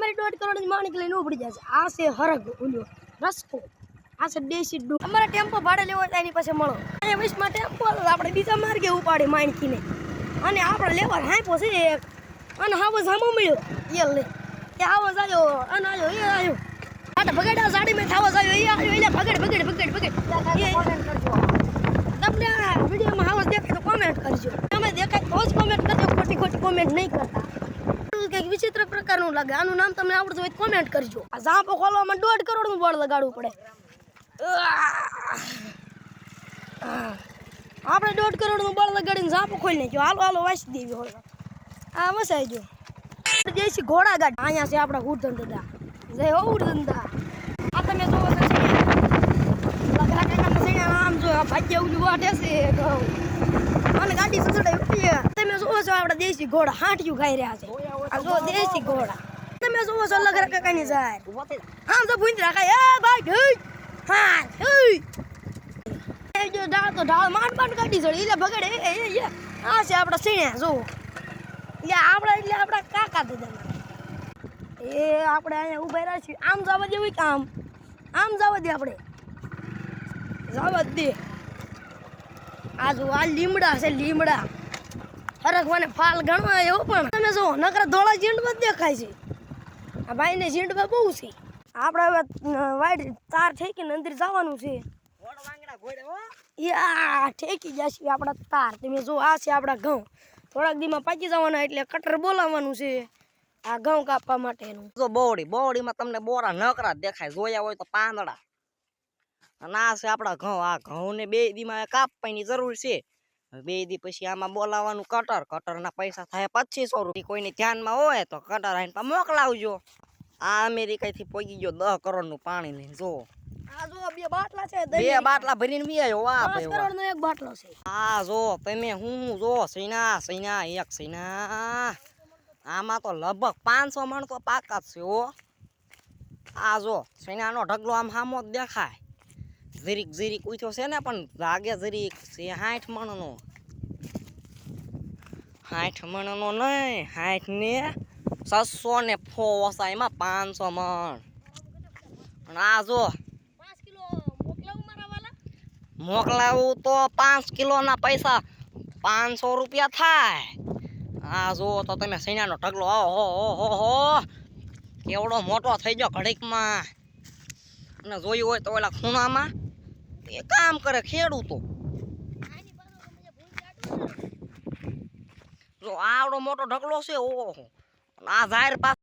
તમારી 1.5 કરોડની માણિક લઈને ઉપડી જશે. આ છે હરગ ઓલો રસ્કો, આ છે દેશી ડૂ. અમારે ટેમ્પો ભાડે લેવો હોય એની પાસે મળો. અહીંયા વિશમાં ટેમ્પો આપણે બીજા માર્ગે ઉપાડી માણકીને અને આપણે લેવા હાંપો છે એક અને હાવો સામો મળ્યો યલ લે કે આવો જાયો અને આયો એ આયો આટ બગાડા સાડીમાં થાવો જાયો એ આયો એટલે બગડ તમને આ વિડીયોમાં હાવો દેખાય તો કોમેન્ટ કરજો. તમે દેખાય તો જ કોમેન્ટ કરજો, ખોટી કોમેન્ટ નહીં કરતા. કંઈક વિચિત્ર પ્રકારનું લાગે. આનું નામ તમને આવડતું હોય તો કોમેન્ટ કરજો. આ ઝાંપો ખોલવામાં 1.5 કરોડનું બળ લગાડવું પડે. આપણે 1.5 કરોડનું બળ લગાડીને ઝાંપો ખોલી નાખ્યો. હાલો વાસી દેવી હોય આ વસાઈ જો દેશી ઘોડા ગાડી. અહીંયા છે આપણા ઉડધંધા જય હો ઉડધંધા. આ તમે જોવો તો છે લગરા કાકાના છે આમ જો ભાગ્ય ઉલી વાટે છે અને ગાડી સસડાઈ ઉઠી. તમે જોવો છો આપણા દેશી ઘોડા હાંટિયું ખાઈ રહ્યા છે. આ જો દેશી ઘોડા તમે જોવો છો લગરા કાકાની સાર આમ તો ભૂંજરા ખાય. એ ભાઈ ઢઈ હા એ જો ઢાળ તો ઢાળ માંડ કાઢી છોડી એટલે બગડે. આ છે આપણા સીણ્યા જો એટલે આપણા કાકા દાદા એ આપણે અહીંયા ઉભા રહ્યા છીએ. આમ જવા દે હોય કામ આમ જવા દે આપણે જવા દે. આ જો આ લીમડા છે લીમડા હરખવાને ફાલ ગણવા એવો પણ તમે જો નકરા ધોળા ઝીંડવા દેખાય છે. આ ભાઈને ઝીંડવા બહુ છે. આપણે હવે વાઈડ તાર ઠેકીને અંદર જવાનું છે. યા ઠેકી જશે આપણા તાર. તમે જો આ છે આપણા ઘઉં થોડાક દીમાં પાકી જવાના એટલે કટર બોલાવવાનું છે આ ઘઉં કાપવા માટેનું. જો બોવડીમાં તમને બોરા નકરા દેખાય, જોયા હોય તો પાંદડા. અને આ છે આપણા ઘઉં. આ ઘઉં ને 2 દીમાં કાપવાની જરૂર છે. 2 દી પછી આમાં બોલાવવાનું કટરના પૈસા થાય 2500 રૂપિયા. કોઈને ધ્યાનમાં હોય તો કટર આઈને મોકલાવજો. આ અમેરિકાથી પોગી ગયો 10 કરોડનું પાણી લઈને. જો આ જો 2 બાટલા છે, 2 બાટલા ભરીને વી આવ્યો. વાહ 5 કરોડનો એક બાટલો છે. આ જો તમે હું જો સૈના એક સૈના આમાં તો લગભગ 500 મણ તો પાકા છે હો. આ જો સૈનાનો ઢગલો આમ સામો જ દેખાય. જીરીક ઉઠ્યો છે ને પણ લાગે જીરીક છે 60 મણનો. 60 મણનો નહીં, 60 ને 600 ને ફોસા એમાં 500 મણ. અને આ જો 5 કિલો મોકલાવું મારા વાલા. મોકલાવું તો 5 કિલોના પૈસા 500 રૂપિયા થાય. આ જો તો તમે સૈનાનો ઢગલો ઓહો કેવડો મોટો થઈ ગયો ઘડીકમાં. અને જોયું હોય તો ઓલા ખૂણામાં એ કામ કરે ખેડૂતો. જો આવડો મોટો ઢગલો છે ઓહો. આ ઝાડ પાસે